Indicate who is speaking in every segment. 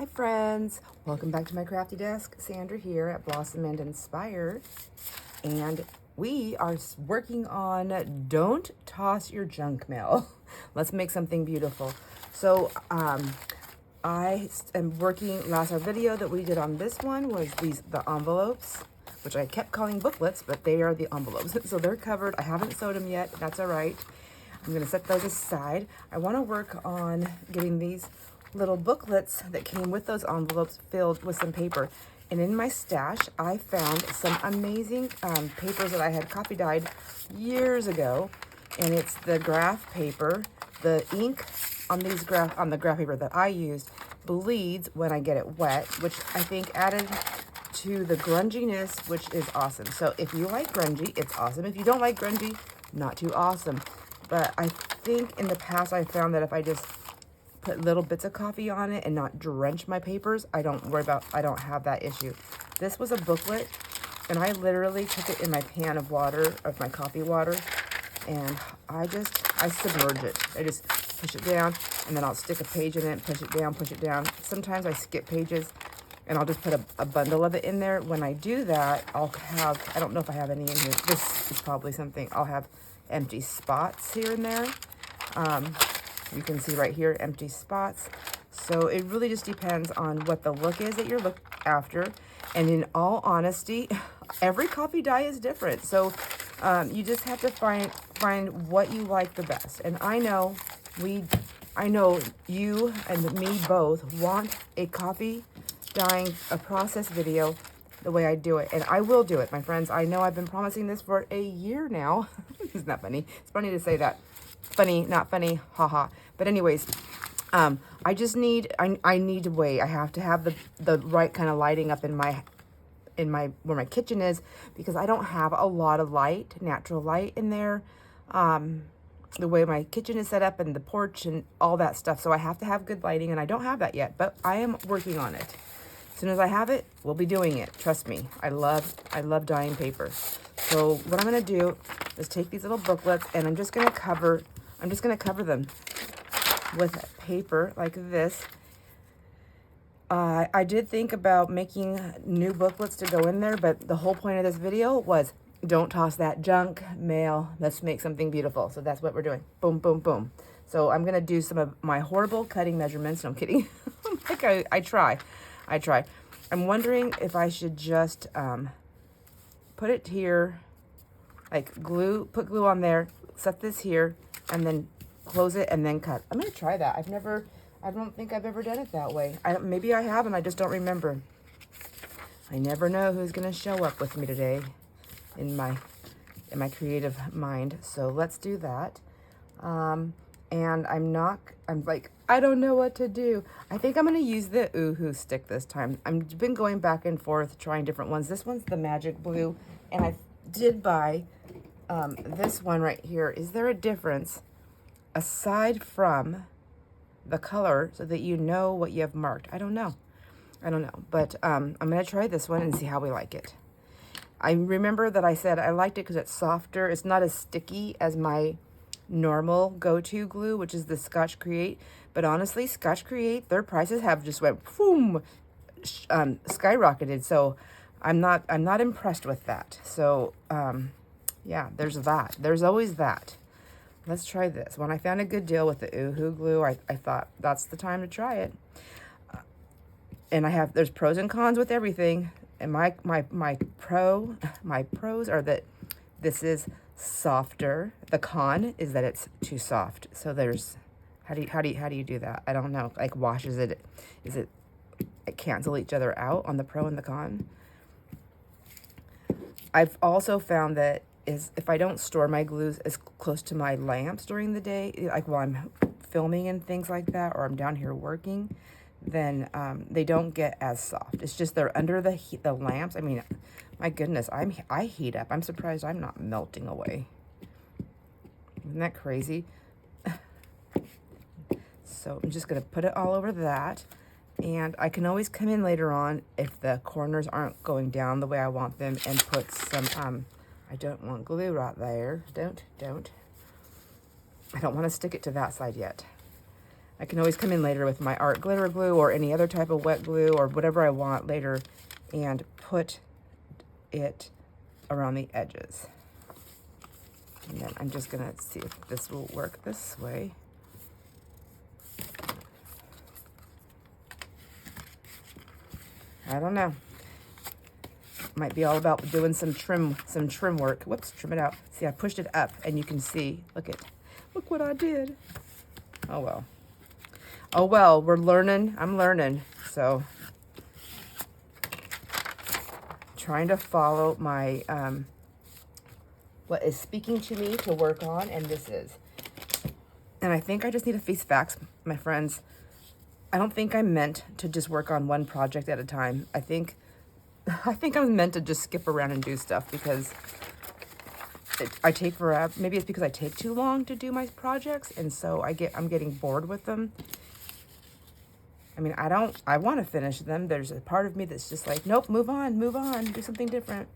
Speaker 1: Hi friends, welcome back to my crafty desk. Sandra here at Blossom and Inspire, and we are working on Don't Toss Your Junk Mail. Let's make something beautiful. So I am working, our video that we did on this one was the envelopes, which I kept calling booklets, but they are the envelopes. So they're covered. I haven't sewed them yet. That's all right. I'm gonna set those aside. I wanna work on getting these little booklets that came with those envelopes filled with some paper. And in my stash, I found some amazing papers that I had copy dyed years ago. And it's the graph paper. The ink on the graph paper that I used bleeds when I get it wet, which I think added to the grunginess, which is awesome. So if you like grungy, it's awesome. If you don't like grungy, not too awesome. But I think in the past I found that if I just put little bits of coffee on it and not drench my papers, I don't have that issue. This was a booklet, and I literally took it in my pan of water, of my coffee water, and I submerge it. I just push it down, and then I'll stick a page in it, push it down. Sometimes I skip pages, and I'll just put a bundle of it in there. When I do that, I'll have, I don't know if I have any in here. This is probably something. I'll have empty spots here and there. You can see right here, empty spots. So it really just depends on what the look is that you're after. And in all honesty, every coffee dye is different. So you just have to find what you like the best. And I know you and me both want a coffee dyeing, a process video the way I do it. And I will do it, my friends. I know I've been promising this for a year now. Isn't that funny? It's funny to say that. Funny, not funny, haha. But anyways, I just need, I need to wait. I have to have the right kind of lighting up in my where my kitchen is, because I don't have a lot of light, natural light in there. The way my kitchen is set up and the porch and all that stuff. So I have to have good lighting, and I don't have that yet, but I am working on it. As soon as I have it, we'll be doing it. Trust me. I love dyeing paper. So what I'm going to do is take these little booklets, and I'm just going to cover them with paper like this. I did think about making new booklets to go in there, but the whole point of this video was don't toss that junk mail. Let's make something beautiful. So that's what we're doing. Boom, boom, boom. So I'm going to do some of my horrible cutting measurements. No, I'm kidding. Like I try. I'm wondering if I should just put it here, like put glue on there, set this here, and then close it and then cut. I'm going to try that. I don't think I've ever done it that way. Maybe I have, and I just don't remember. I never know who's going to show up with me today in my creative mind. So let's do that. And I'm like, I don't know what to do. I think I'm going to use the Oohoo stick this time. I've been going back and forth trying different ones. This one's the magic blue, and I did buy this one right here. Is there a difference aside from the color so that you know what you have marked? I don't know, but I'm gonna try this one and see how we like it. I remember that I said I liked it because it's softer. It's not as sticky as my normal go-to glue, which is the Scotch Create. But honestly, Scotch Create, their prices have just went boom, skyrocketed. So I'm not impressed with that. So yeah, there's that. There's always that. Let's try this. When I found a good deal with the Oohoo glue, I thought that's the time to try it. And there's pros and cons with everything. And my pros are that this is softer. The con is that it's too soft. So there's, how do you do that? I don't know. Like, washes it? It cancel each other out on the pro and the con? I've also found that if I don't store my glues as close to my lamps during the day, like while I'm filming and things like that, or I'm down here working, then they don't get as soft. It's just they're under the lamps. I mean, my goodness, I heat up. I'm surprised I'm not melting away. Isn't that crazy? So I'm just going to put it all over that. And I can always come in later on if the corners aren't going down the way I want them and put some, I don't want glue right there. Don't. I don't want to stick it to that side yet. I can always come in later with my art glitter glue or any other type of wet glue or whatever I want later and put it around the edges. And then I'm just gonna see if this will work this way. I don't know. Might be all about doing some trim work. Whoops, trim it out. See, I pushed it up and you can see, look what I did. Oh well. Oh well, we're learning. I'm learning. So trying to follow my what is speaking to me to work on, and this is. And I think I just need to face facts, my friends. I don't think I'm meant to just work on one project at a time. I think I'm meant to just skip around and do stuff because I take forever. Maybe it's because I take too long to do my projects, and so I'm getting bored with them. I mean, I want to finish them. There's a part of me that's just like, nope, move on, do something different.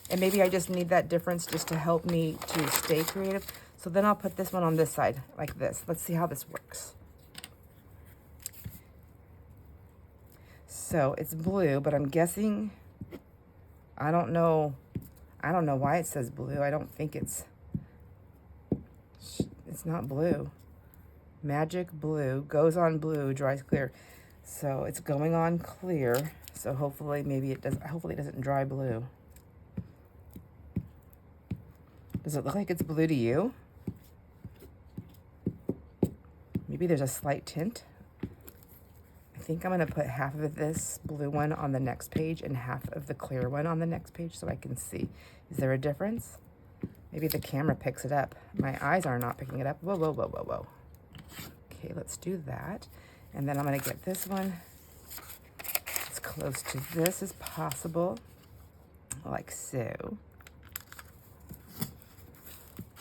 Speaker 1: And maybe I just need that difference just to help me to stay creative. So then I'll put this one on this side like this. Let's see how this works. So it's blue, but I'm guessing, I don't know why it says blue. I don't think it's not blue. Magic blue, goes on blue, dries clear. So it's going on clear. So hopefully it doesn't dry blue. Does it look like it's blue to you? Maybe there's a slight tint. I think I'm gonna put half of this blue one on the next page and half of the clear one on the next page so I can see. Is there a difference? Maybe the camera picks it up. My eyes are not picking it up. Whoa, whoa, whoa, whoa, whoa. Okay, let's do that. And then I'm gonna get this one as close to this as possible, like so.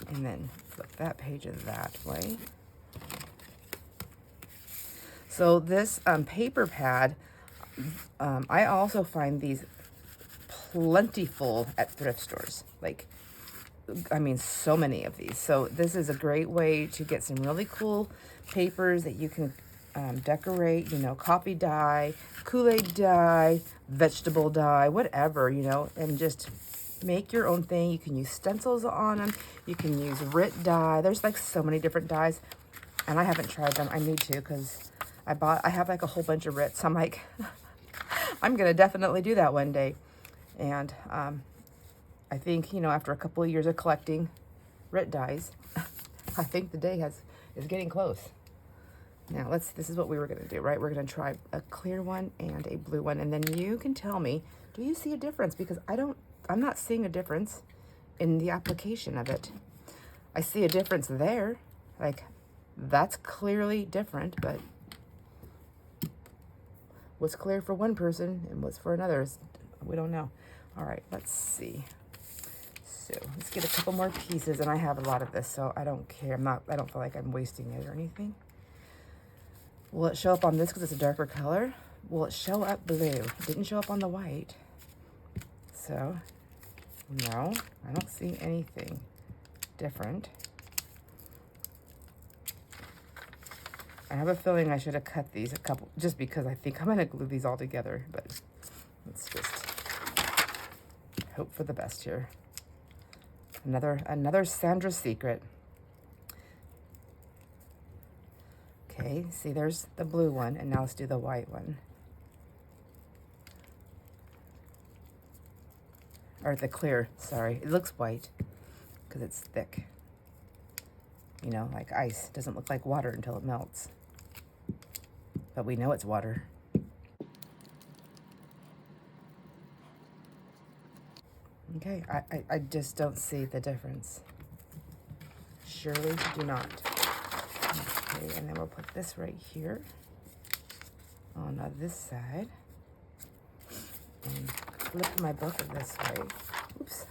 Speaker 1: And then flip that page in that way. So this paper pad, I also find these plentiful at thrift stores. So many of these. So this is a great way to get some really cool papers that you can decorate, coffee dye, Kool-Aid dye, vegetable dye, whatever, and just make your own thing. You can use stencils on them. You can use Rit dye. There's so many different dyes, and I haven't tried them. I need to because I have a whole bunch of Rits. I'm like, I'm going to definitely do that one day. And I think, after a couple of years of collecting Rit dyes, I think the day is getting close. Now this is what we were going to do, right? We're going to try a clear one and a blue one. And then you can tell me, do you see a difference? Because I'm not seeing a difference in the application of it. I see a difference there. That's clearly different, but what's clear for one person and what's for another, we don't know. All right, let's see. So let's get a couple more pieces, and I have a lot of this, so I don't care. I don't feel like I'm wasting it or anything. Will it show up on this because it's a darker color? Will it show up blue? It didn't show up on the white. So, no, I don't see anything different. I have a feeling I should have cut these just because I think I'm going to glue these all together, but let's just hope for the best here. Another Sandra secret. Okay, see, there's the blue one, and now let's do the white one. Or the clear, sorry. It looks white because it's thick. Like ice. It doesn't look like water until it melts. But we know it's water. Okay, I just don't see the difference. Surely do not. Okay, and then we'll put this right here on this side. And flip my book this way. Oops.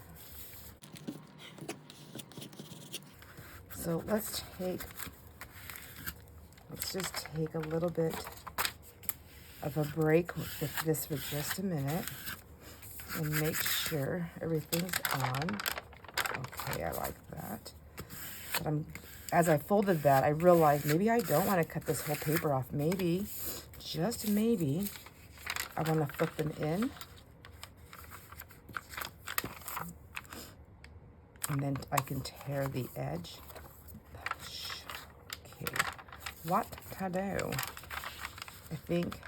Speaker 1: So let's just take a little bit of a break with this for just a minute and make sure everything's on. Okay, I like that. But as I folded that, I realized maybe I don't want to cut this whole paper off. Maybe, just maybe, I want to flip them in. And then I can tear the edge. Okay, what to do? I think,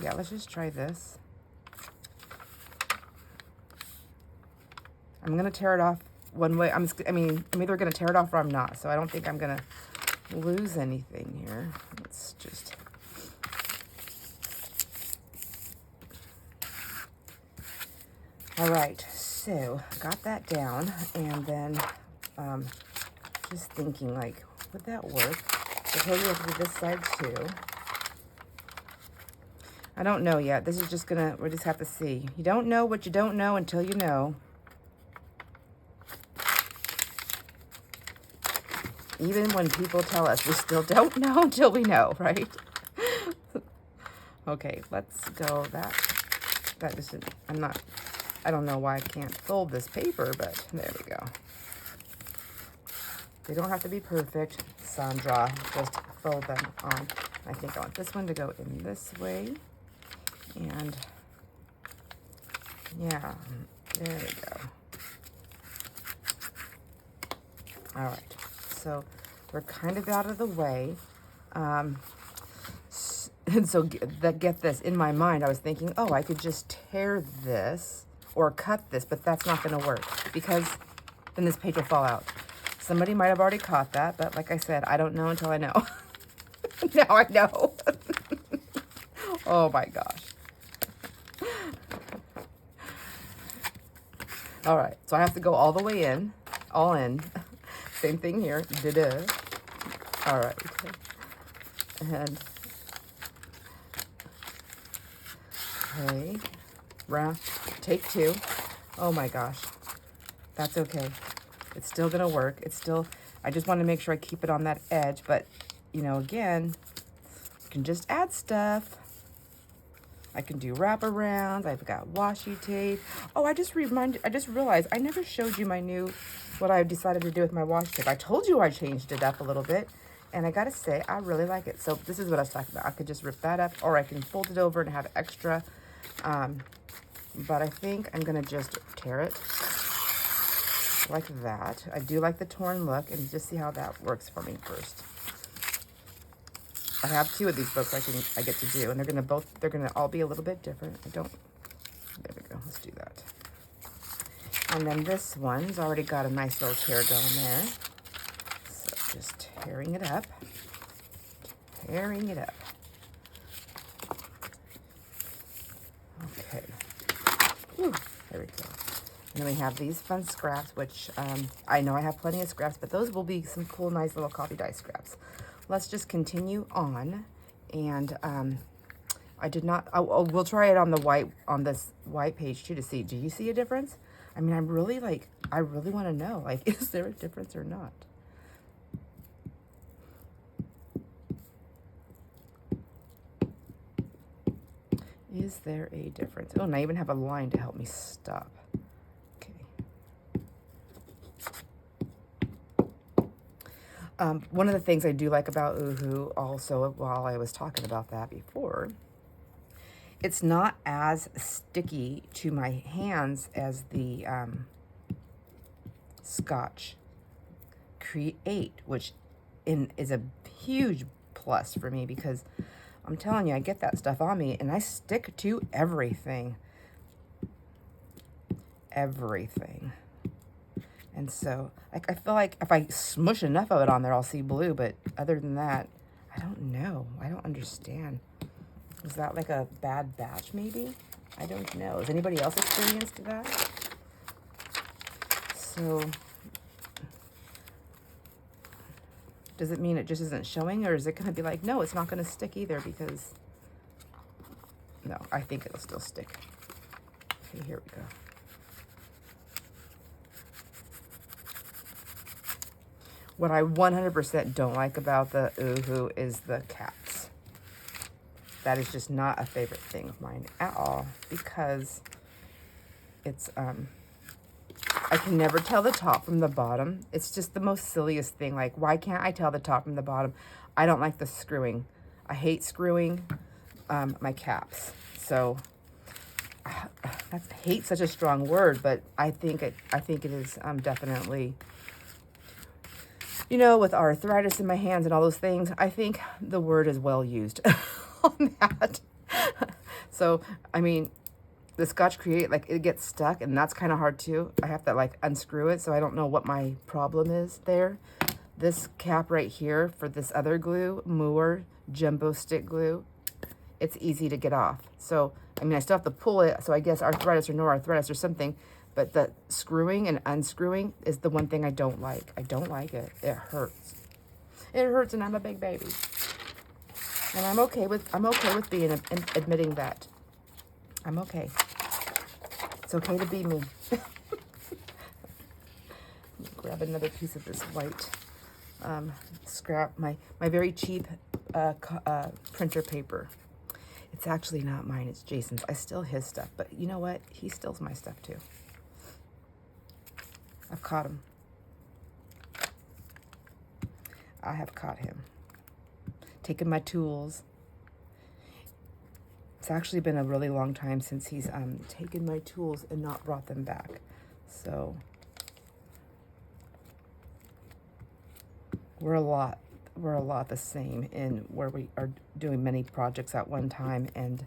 Speaker 1: yeah, let's just try this. I'm gonna tear it off one way. I'm either gonna tear it off or I'm not. So I don't think I'm gonna lose anything here. Let's just. All right, so got that down, and then just thinking, like, would that work? Suppose we have to do this side too. I don't know yet. This is just gonna, we just have to see. You don't know what you don't know until you know. Even when people tell us, we still don't know until we know, right? Okay, let's go. That just, I don't know why I can't fold this paper, but there we go. They don't have to be perfect, Sandra. Just fold them on. I think I want this one to go in this way. And yeah, there we go. All right, so we're kind of out of the way. And so get this, in my mind, I was thinking, oh, I could just tear this or cut this, but that's not gonna work because then this page will fall out. Somebody might have already caught that, but like I said, I don't know until I know. Now I know. Oh my gosh. All right, so I have to go all the way in, all in. Same thing here, da-da. All right, and okay, round, take two. Oh my gosh, that's okay. It's still gonna work. It's still, I just want to make sure I keep it on that edge, but you know, again, you can just add stuff. I can do wraparounds. I've got washi tape. Oh, I just realized I never showed you my new, what I've decided to do with my washi tape. I told you I changed it up a little bit, and I gotta say, I really like it. So this is what I was talking about. I could just rip that up, or I can fold it over and have extra, but I think I'm gonna just tear it like that. I do like the torn look, and just see how that works for me first. I have two of these books I get to do, and they're gonna all be a little bit different. There we go, let's do that. And then this one's already got a nice little tear going there. So just tearing it up. Tearing it up. Okay. Whew, there we go. And then we have these fun scraps, which I know I have plenty of scraps, but those will be some cool, nice little coffee dye scraps. Let's just continue on, and we'll try it on the white, on this white page too, to see, do you see a difference? I mean, I really want to know, like, is there a difference or not? Is there a difference? Oh, and I even have a line to help me stop. One of the things I do like about Oohoo also, while I was talking about that before, it's not as sticky to my hands as the Scotch Create, which is a huge plus for me, because I'm telling you, I get that stuff on me and I stick to everything. Everything. And so, I feel like if I smush enough of it on there, I'll see blue. But other than that, I don't know. I don't understand. Is that like a bad batch, maybe? I don't know. Has anybody else experienced that? So, does it mean it just isn't showing? Or is it going to be like, no, it's not going to stick either? Because, no, I think it'll still stick. Okay, here we go. What I 100% don't like about the Oohoo is the caps. That is just not a favorite thing of mine at all, because it's I can never tell the top from the bottom. It's just the most silliest thing. Like, why can't I tell the top from the bottom? I don't like the screwing. I hate screwing my caps. So, that's hate such a strong word, but I think it is definitely, you know, with arthritis in my hands and all those things, I think the word is well used on that. So, I mean, the Scotch Create, like, it gets stuck, and that's kind of hard too. I have to, like, unscrew it, so I don't know what my problem is there. This cap right here for this other glue, Moore Jumbo Stick Glue, it's easy to get off. So, I mean, I still have to pull it, so I guess arthritis or no arthritis or something, but the screwing and unscrewing is the one thing I don't like. I don't like it. It hurts. It hurts, and I'm a big baby. And I'm okay with being admitting that. I'm okay. It's okay to be me. Grab another piece of this white scrap, my very cheap printer paper. It's actually not mine, it's Jason's. I steal his stuff, but you know what? He steals my stuff too. I've caught him. I have caught him. Taken my tools. It's actually been a really long time since he's taken my tools and not brought them back. So we're a lot the same in where we are doing many projects at one time, and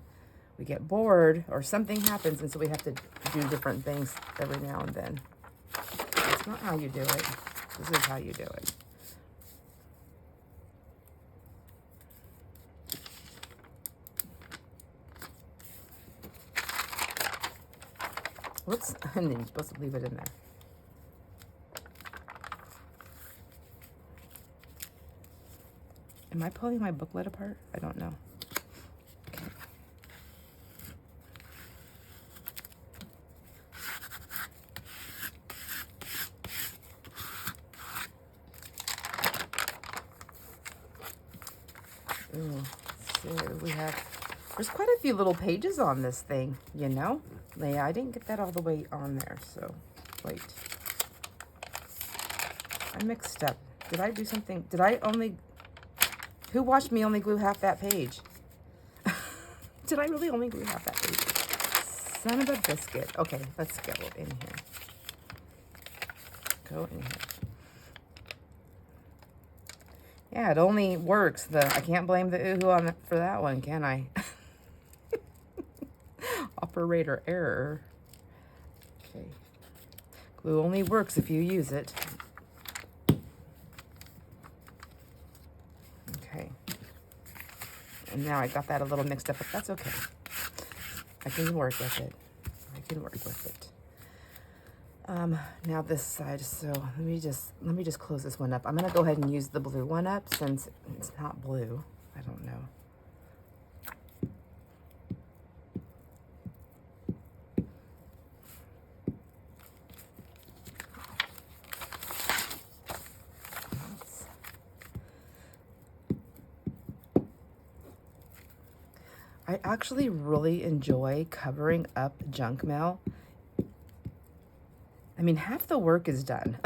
Speaker 1: we get bored or something happens, and so we have to do different things every now and then. It's not how you do it. This is how you do it. Whoops, and then you're supposed to leave it in there. Am I pulling my booklet apart? I don't know. Okay. Ooh, so we have, there's quite a few little pages on this thing, you know? Yeah, I didn't get that all the way on there, so wait. I mixed up. Did I do something? Did I only, who watched me only glue half that page? Did I really only glue half that page? Son of a biscuit. Okay, let's go in here. Go in here. Yeah, it only works. I can't blame the ooh for that one, can I? Operator error. Okay. Glue only works if you use it. Okay. And now I got that a little mixed up, but that's okay. I can work with it. I can work with it. Now this side, so let me just close this one up. I'm gonna go ahead and use the blue one up since it's not blue. I don't know. I actually really enjoy covering up junk mail. I mean, half the work is done.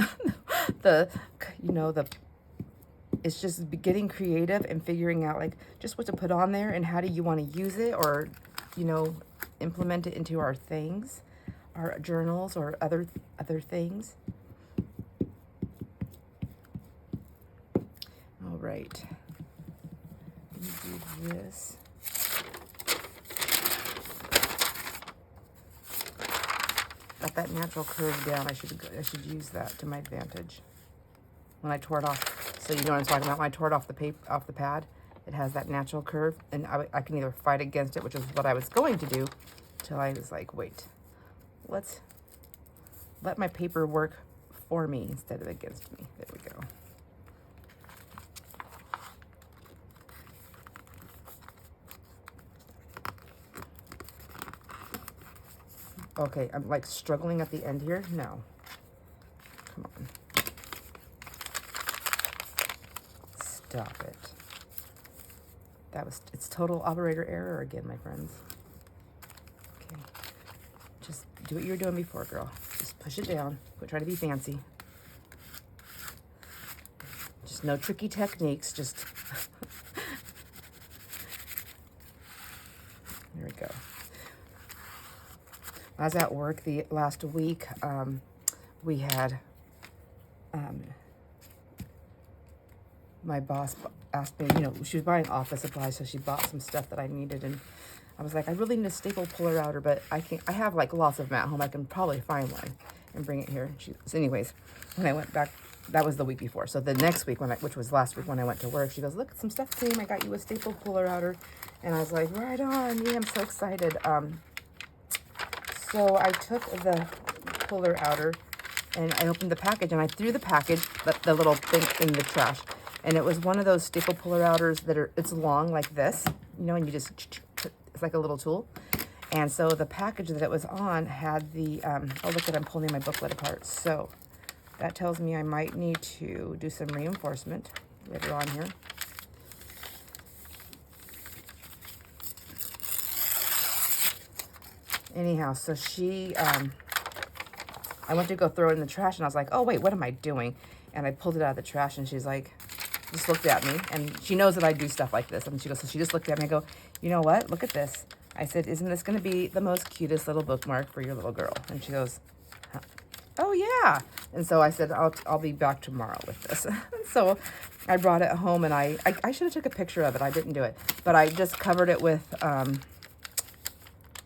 Speaker 1: It's just getting creative and figuring out, like, just what to put on there and how do you want to use it, or, you know, implement it into our things, our journals or other things. All right. Let me do this. Got that natural curve down. I should use that to my advantage. When I tore it off, so you know what I'm talking about. When I tore it off the paper, off the pad, it has that natural curve, and I can either fight against it, which is what I was going to do, till I was like, wait, let's let my paper work for me instead of against me. There we go. Okay, I'm like struggling at the end here. No. Come on. Stop it. It's total operator error again, my friends. Okay. Just do what you were doing before, girl. Just push it down. Quit trying to be fancy. Just no tricky techniques. Just there we go. I was at work the last week. We had my boss asked me, you know, she was buying office supplies, so she bought some stuff that I needed, and I was like, I really need a staple puller outer, but I have like lots of them at home. I can probably find one and bring it here. So anyways, when I went back, that was the week before. So the next week, which was last week when I went to work, she goes, look, some stuff came. I got you a staple puller outer. And I was like, right on. Yeah, I'm so excited. So I took the puller outer and I opened the package and I threw the package, the little thing, in the trash. And it was one of those staple puller outers that it's long like this, you know, and you just, it's like a little tool. And so the package that it was on had the, oh, look at, I'm pulling my booklet apart. So that tells me I might need to do some reinforcement later on here. Anyhow, so she, I went to go throw it in the trash and I was like, oh, wait, what am I doing? And I pulled it out of the trash and she's like, just looked at me, and she knows that I do stuff like this. And she goes, so she just looked at me and I go, you know what? Look at this. I said, isn't this going to be the most cutest little bookmark for your little girl? And she goes, huh? Oh yeah. And so I said, I'll be back tomorrow with this. So I brought it home and I should have took a picture of it. I didn't do it, but I just covered it with,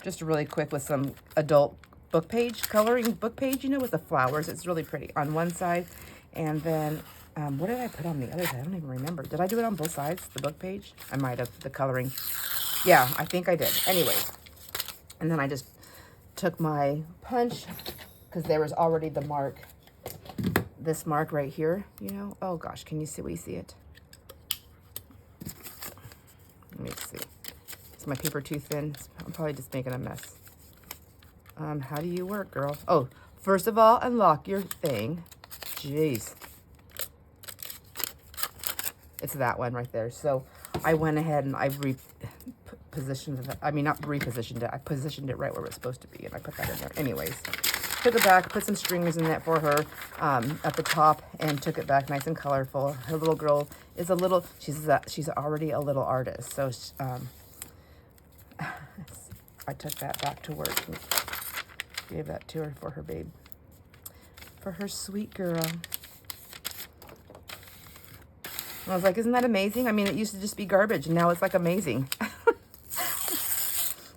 Speaker 1: just really quick with some adult book page, coloring book page, you know, with the flowers. It's really pretty on one side. And then, what did I put on the other side? I don't even remember. Did I do it on both sides, the book page? I might have, the coloring. Yeah, I think I did. Anyways, and then I just took my punch, because there was already the mark, this mark right here, you know. Oh gosh, can you see, we see it? Let me see. Is my paper too thin? I'm probably just making a mess. How do you work, girl? Oh, first of all, unlock your thing. Jeez. It's that one right there. So I went ahead and I repositioned it. I mean, not repositioned it. I positioned it right where it was supposed to be, and I put that in there. Anyways, took it back, put some strings in that for her at the top, and took it back nice and colorful. Her little girl is a little, she's already a little artist. So I took that back to work and gave that to her for her babe. For her sweet girl. And I was like, isn't that amazing? I mean, it used to just be garbage, and now it's like amazing.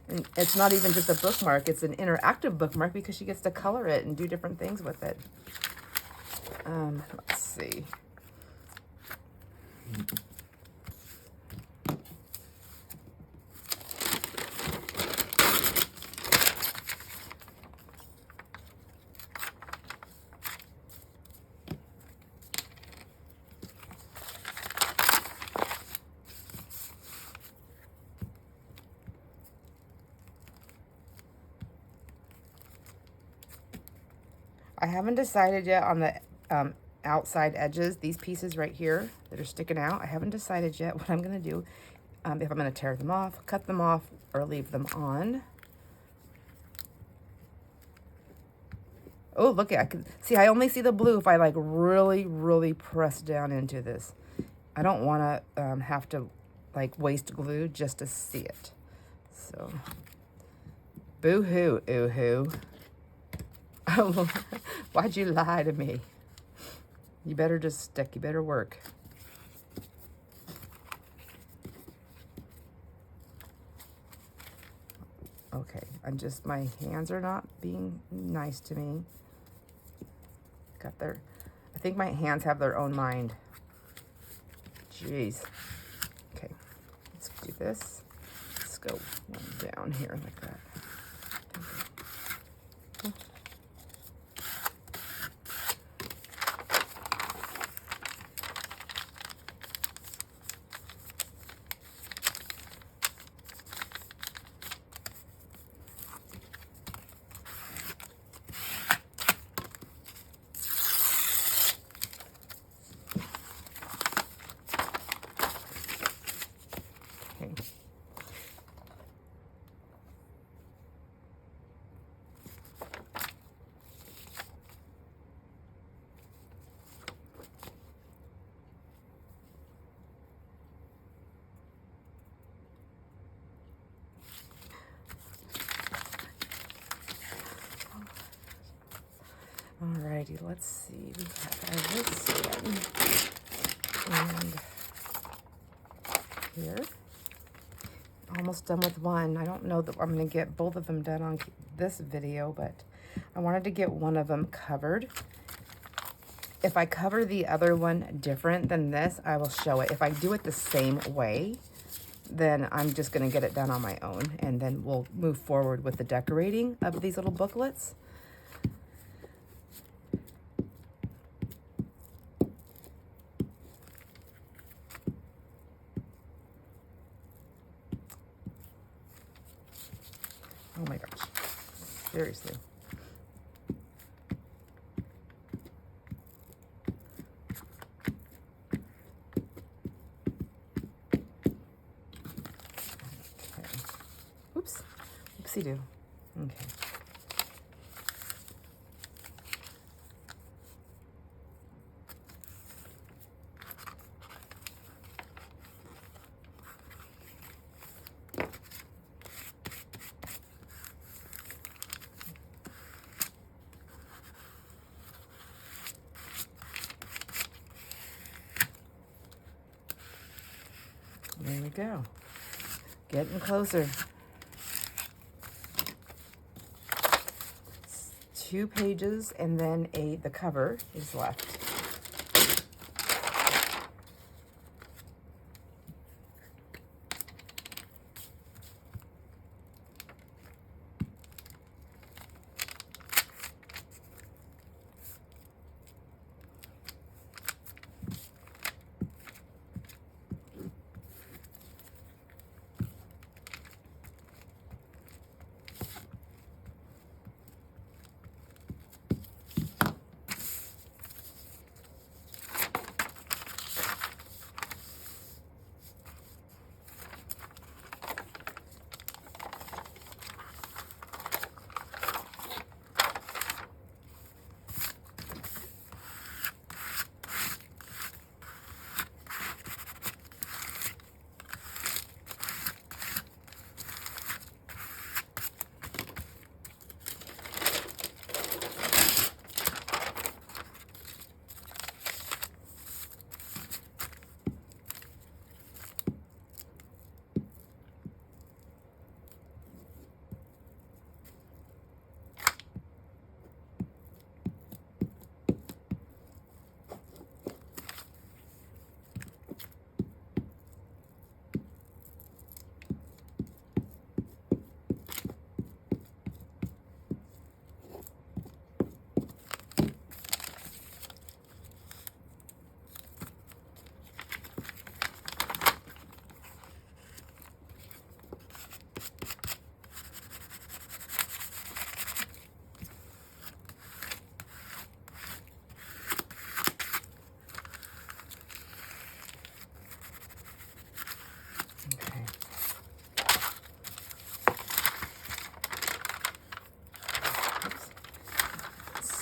Speaker 1: And it's not even just a bookmark, it's an interactive bookmark because she gets to color it and do different things with it. Let's see. I haven't decided yet on the outside edges, these pieces right here that are sticking out. I haven't decided yet what I'm going to do, if I'm going to tear them off, cut them off, or leave them on. Oh, look, I can see, I only see the blue if I like really, really press down into this. I don't want to have to like waste glue just to see it. So, boo-hoo, ooh-hoo. Oh, why'd you lie to me? You better just stick. You better work. Okay, my hands are not being nice to me. I think my hands have their own mind. Jeez. Okay, let's do this. Let's go one down here like that. Alrighty, let's see. We have this one. And here. Almost done with one. I don't know that I'm going to get both of them done on this video, but I wanted to get one of them covered. If I cover the other one different than this, I will show it. If I do it the same way, then I'm just going to get it done on my own, and then we'll move forward with the decorating of these little booklets. Oh my gosh, seriously. Okay. Oops, oopsie-doo. Okay. There we go. Getting closer. 2 pages, and then the cover is left.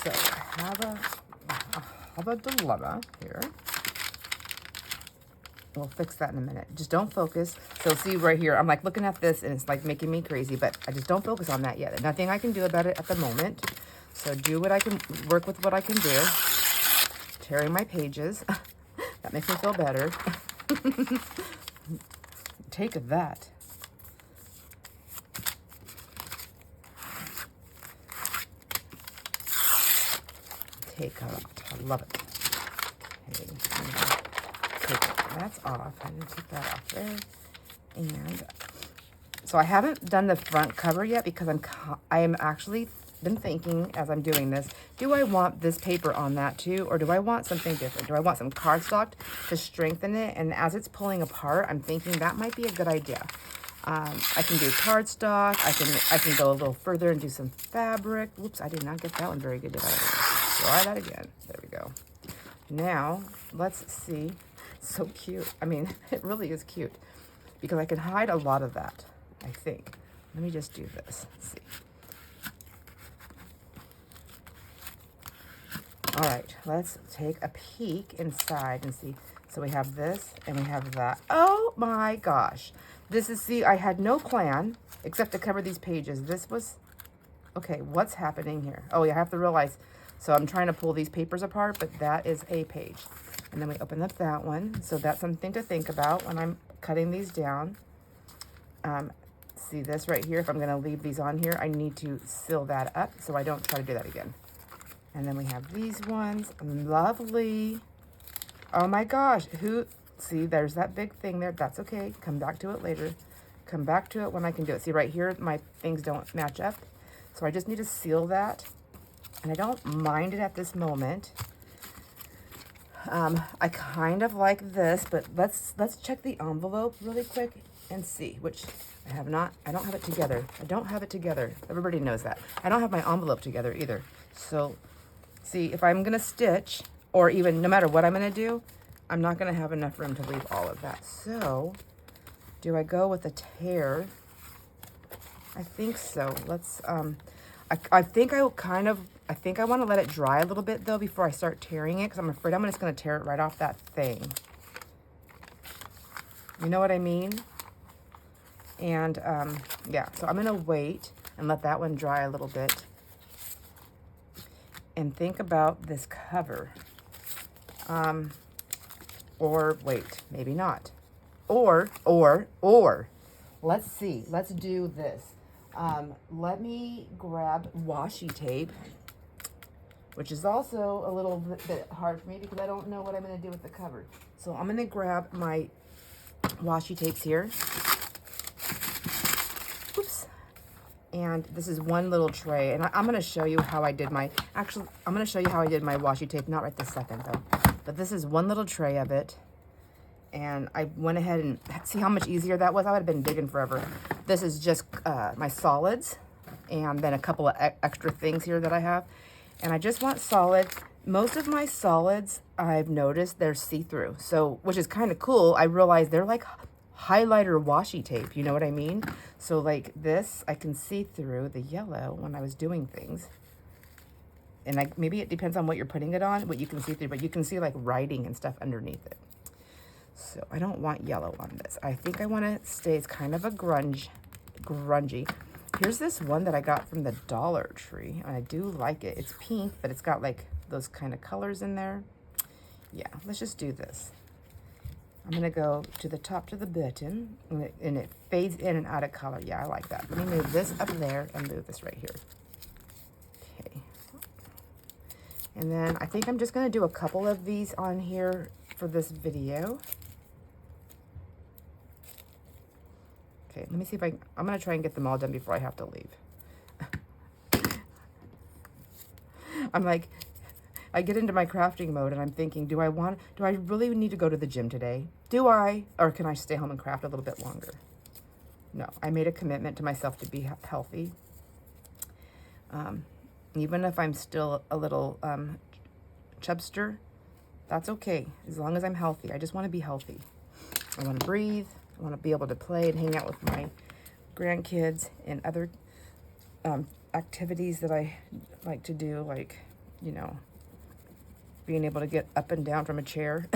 Speaker 1: So I have a dilemma here. We'll fix that in a minute. Just don't focus. So see right here, I'm like looking at this and it's like making me crazy, but I just don't focus on that yet. There's nothing I can do about it at the moment. So do what I can, work with what I can do. Tearing my pages. That makes me feel better. Take that. Take a lot. I love it. Okay, that's off. I didn't take that off there. And so I haven't done the front cover yet because I am actually been thinking as I'm doing this, do I want this paper on that too, or do I want something different? Do I want some cardstock to strengthen it? And as it's pulling apart, I'm thinking that might be a good idea. I can do cardstock. I can go a little further and do some fabric. Whoops, I did not get that one very good, did I? Try that again. There we go. Now, let's see. So cute. I mean, it really is cute because I can hide a lot of that, I think. Let me just do this. Let's see. All right, let's take a peek inside and see. So we have this and we have that. Oh my gosh. This is, see, I had no plan except to cover these pages. This was, okay, what's happening here? Oh, yeah, I have to realize So I'm trying to pull these papers apart, but that is a page. And then we open up that one. So that's something to think about when I'm cutting these down. See this right here? If I'm going to leave these on here, I need to seal that up so I don't try to do that again. And then we have these ones. Lovely. Oh my gosh. See, there's that big thing there. That's okay. Come back to it later. Come back to it when I can do it. See, right here, my things don't match up. So I just need to seal that. And I don't mind it at this moment. I kind of like this, but let's check the envelope really quick and see, which I don't have it together. I don't have it together. Everybody knows that. I don't have my envelope together either. So see, if I'm going to stitch, or even no matter what I'm going to do, I'm not going to have enough room to leave all of that. So do I go with a tear? I think so. Let's, I think I want to let it dry a little bit though before I start tearing it, because I'm afraid I'm just going to tear it right off that thing. You know what I mean? And yeah, so I'm going to wait and let that one dry a little bit. And think about this cover. Or wait, maybe not. Or, let's see. Let's do this. Let me grab washi tape, which is also a little bit hard for me because I don't know what I'm going to do with the cover. So I'm going to grab my washi tapes here. Oops. And this is one little tray. And I'm going to show you how I did my, actually, I'm going to show you how I did my washi tape. Not right this second though. But this is one little tray of it. And I went ahead and see how much easier that was. I would have been digging forever. This is just my solids and then a couple of extra things here that I have. And I just want solid. Most of my solids, I've noticed they're see-through. So, which is kind of cool. I realized they're like highlighter washi tape. You know what I mean? So like this, I can see through the yellow when I was doing things. And maybe it depends on what you're putting it on, what you can see through, but you can see like writing and stuff underneath it. So I don't want yellow on this. I think I want to stay, it's kind of a grungy. Here's this one that I got from the Dollar Tree. And I do like it. It's pink, but it's got like those kind of colors in there. Yeah, let's just do this. I'm going to go to the top to the button, and it fades in and out of color. Yeah, I like that. Let me move this up there and move this right here. Okay. And then I think I'm just going to do a couple of these on here for this video. Okay, let me see if I'm going to try and get them all done before I have to leave. I'm like, I get into my crafting mode and I'm thinking, do I really need to go to the gym today? Do I? Or can I stay home and craft a little bit longer? No, I made a commitment to myself to be healthy. Even if I'm still a little chubster, that's okay. As long as I'm healthy. I just want to be healthy. I want to breathe. I want to be able to play and hang out with my grandkids and other activities that I like to do, like, you know, being able to get up and down from a chair,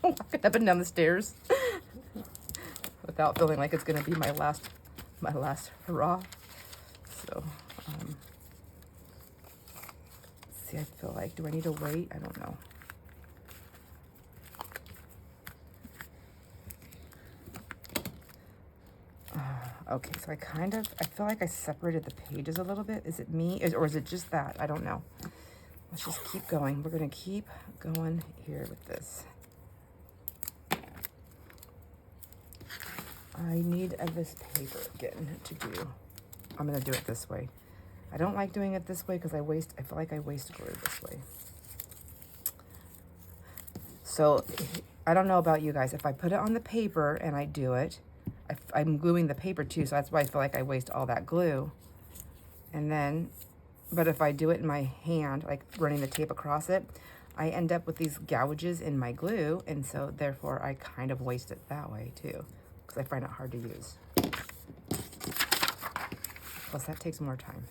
Speaker 1: walking up and down the stairs without feeling like it's going to be my last hurrah. So, see, I feel like, do I need to wait? I don't know. Okay, so I feel like I separated the pages a little bit. Is it me, or is it just that? I don't know. Let's just keep going. We're going to keep going here with this. I need this paper again to do. I'm going to do it this way. I don't like doing it this way because I feel like I waste glue this way. So I don't know about you guys. If I put it on the paper and I do it, I'm gluing the paper too, so that's why I feel like I waste all that glue. And then, but if I do it in my hand, like running the tape across it, I end up with these gouges in my glue, and so therefore I kind of waste it that way too, because I find it hard to use. Plus that takes more time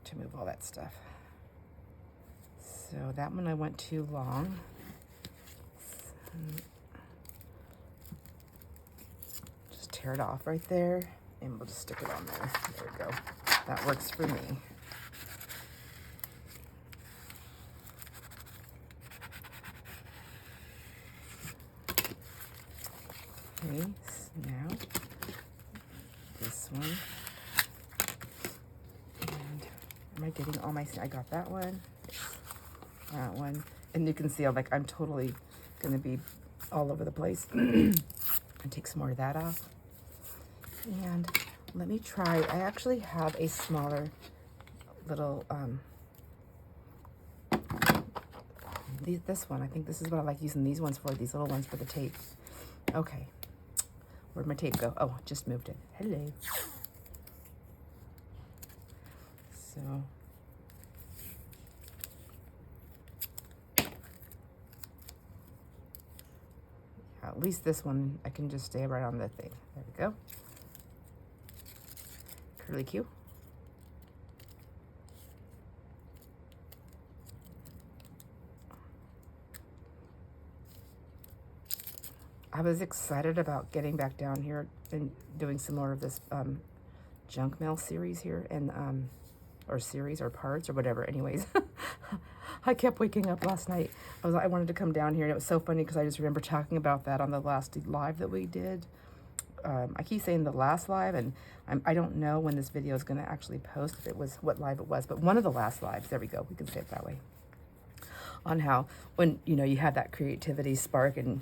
Speaker 1: to move all that stuff. So that one I went too long. Just tear it off right there, and we'll just stick it on there. There we go. That works for me. Okay, now this one. And am I getting all my, I got that one, that one. And you can see I'm totally gonna be all over the place. And take some more of that off. And let me try, I actually have a smaller little, this one, I think this is what I like using these ones for, these little ones for the tape. Okay, where'd my tape go? Oh, just moved it. Hello. So, yeah, at least this one, I can just stay right on the thing. There we go. Curly Q. I was excited about getting back down here and doing some more of this junk mail series here, and or series or parts or whatever. Anyways, I kept waking up last night. I wanted to come down here, and it was so funny because I just remember talking about that on the last live that we did. I keep saying the last live, and I don't know when this video is going to actually post, if it was what live it was, but one of the last lives. There we go. We can say it that way. On how when you have that creativity spark, and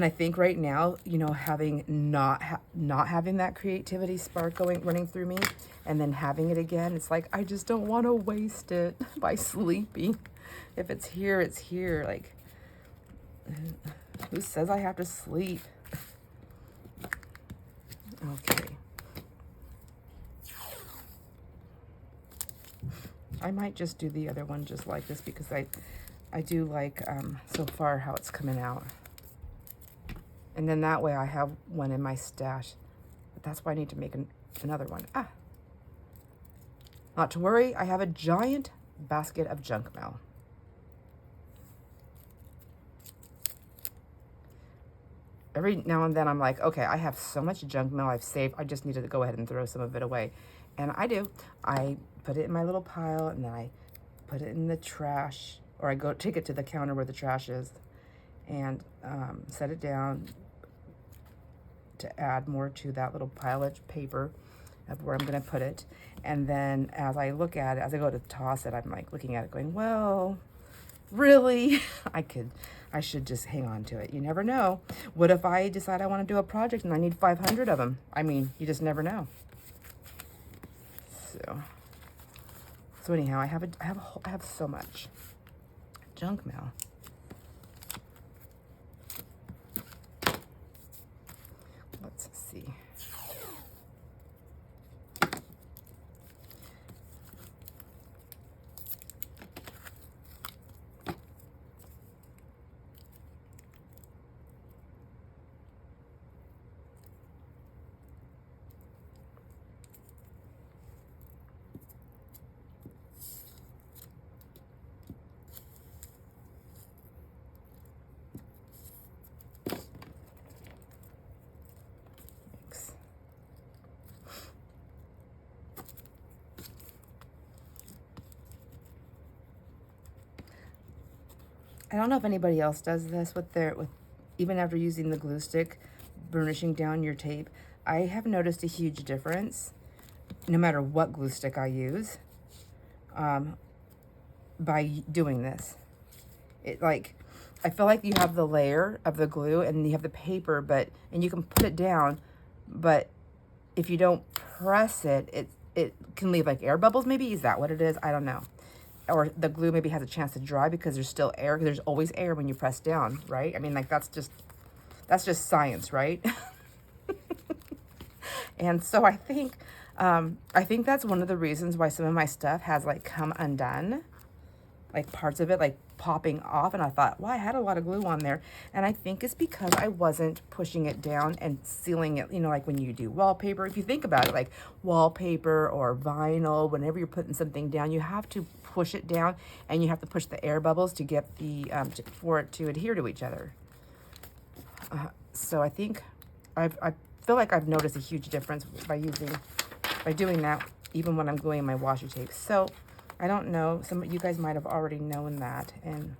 Speaker 1: I think right now, having not having that creativity spark running through me, and then having it again, it's like I just don't want to waste it by sleeping. If it's here, it's here. Like, who says I have to sleep? Okay. I might just do the other one just like this because I do like so far how it's coming out. And then that way I have one in my stash. But that's why I need to make another one. Not to worry, I have a giant basket of junk mail. Every now and then I'm like, okay, I have so much junk mail I've saved. I just need to go ahead and throw some of it away. And I do. I put it in my little pile, and then I put it in the trash, or I go take it to the counter where the trash is, and set it down to add more to that little pile of paper of where I'm going to put it. And then as I look at it, as I go to toss it, I'm like looking at it going, well, really? I should just hang on to it. You never know. What if I decide I want to do a project and I need 500 of them? I mean, you just never know. So anyhow, I have so much junk mail. Let's see. I don't know if anybody else does this with even after using the glue stick, burnishing down your tape. I have noticed a huge difference, no matter what glue stick I use, by doing this. I feel like you have the layer of the glue and you have the paper, and you can put it down, but if you don't press it, it can leave like air bubbles maybe. Is that what it is? I don't know. Or the glue maybe has a chance to dry because there's still air. There's always air when you press down, right? I mean, like that's just science, right? And so I think that's one of the reasons why some of my stuff has like come undone, like parts of it like popping off. And I thought, well, I had a lot of glue on there. And I think it's because I wasn't pushing it down and sealing it, like when you do wallpaper. If you think about it, like wallpaper or vinyl, whenever you're putting something down, you have to push it down and you have to push the air bubbles to get the, for it to adhere to each other. So I think I feel like I've noticed a huge difference by doing that, even when I'm gluing my washi tape. So I don't know, some of you guys might have already known that and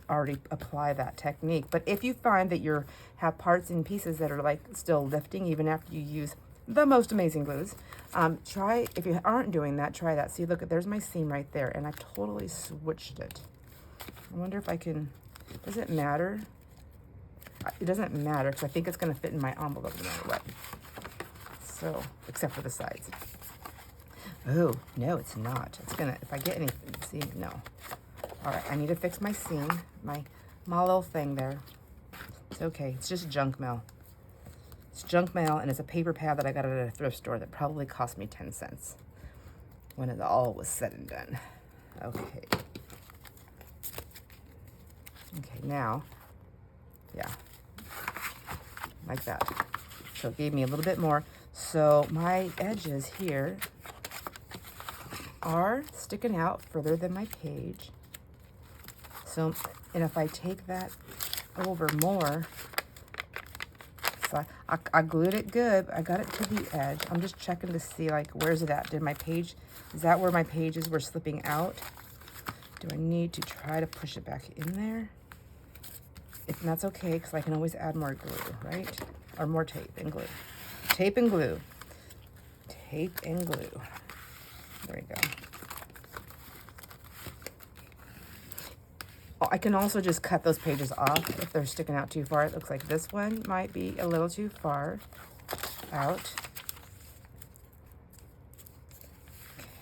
Speaker 1: already apply that technique. But if you find that you have parts and pieces that are like still lifting even after you use the most amazing glues, try, if you aren't doing that, try that. See, look, there's my seam right there, and I've totally switched it. I wonder if I can, does it matter? It doesn't matter because I think it's going to fit in my envelope no matter what. So, except for the sides. Oh, no, it's not. It's going to, if I get anything, see, no. All right, I need to fix my seam, my little thing there. It's okay. It's just junk mail. It's junk mail, and it's a paper pad that I got at a thrift store that probably cost me 10 cents when it all was said and done. Okay. Okay, now, yeah, like that. So it gave me a little bit more. So my edges here are sticking out further than my page. So, and if I take that over more, so I glued it good. I got it to the edge. I'm just checking to see, like, where's it at? Did my page, is that where my pages were slipping out? Do I need to try to push it back in there? If that's okay, because I can always add more glue, right? Or more tape and glue. Tape and glue. Tape and glue. There we go. I can also just cut those pages off if they're sticking out too far. It looks like this one might be a little too far out.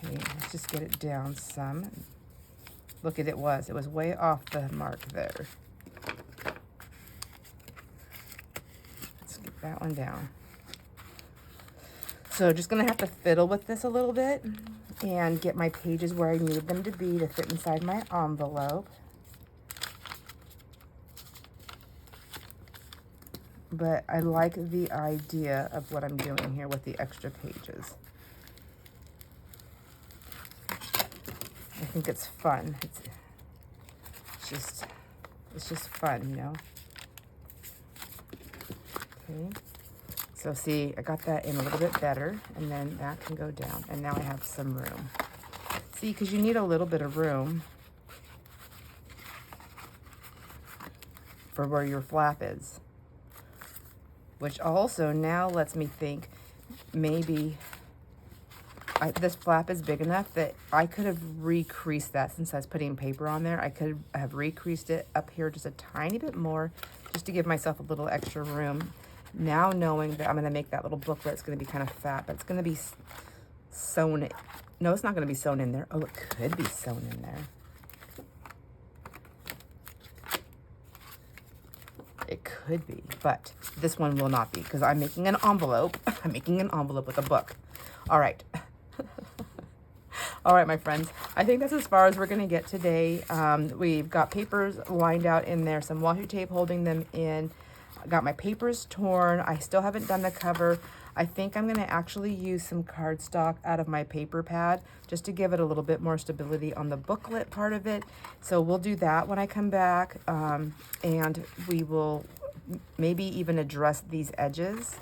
Speaker 1: Okay, let's just get it down some. Look at it was way off the mark there. Let's get that one down. So just gonna have to fiddle with this a little bit and get my pages where I need them to be to fit inside my envelope. But I like the idea of what I'm doing here with the extra pages. I think it's fun. It's just fun, you know? Okay. So see, I got that in a little bit better, and then that can go down. And now I have some room. See, because you need a little bit of room for where your flap is. Which also now lets me think maybe this flap is big enough that I could have recreased that since I was putting paper on there. I could have recreased it up here just a tiny bit more just to give myself a little extra room. Now knowing that I'm going to make that little booklet, it's going to be kind of fat, but it's going to be sewn. No, it's not going to be sewn in there. Oh, it could be sewn in there. It could be, but this one will not be because I'm making an envelope. I'm making an envelope with a book. All right. All right, my friends. I think that's as far as we're going to get today. We've got papers lined out in there, some washi tape holding them in. I got my papers torn. I still haven't done the cover. I think I'm going to actually use some cardstock out of my paper pad just to give it a little bit more stability on the booklet part of it. So we'll do that when I come back, and we will maybe even address these edges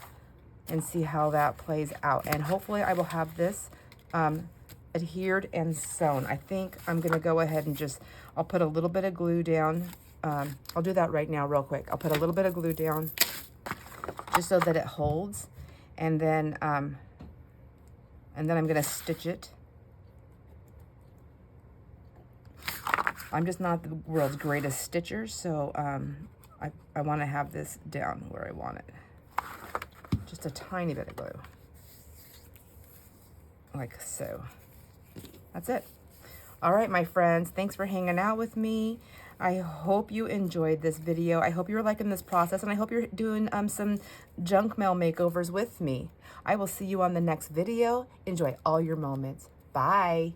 Speaker 1: and see how that plays out. And hopefully I will have this adhered and sewn. I think I'm going to go ahead and I'll put a little bit of glue down. I'll do that right now real quick. I'll put a little bit of glue down just so that it holds. And then I'm going to stitch it. I'm just not the world's greatest stitcher, so I want to have this down where I want it. Just a tiny bit of glue. Like so. That's it. All right, my friends, thanks for hanging out with me. I hope you enjoyed this video. I hope you're liking this process, and I hope you're doing some junk mail makeovers with me. I will see you on the next video. Enjoy all your moments. Bye.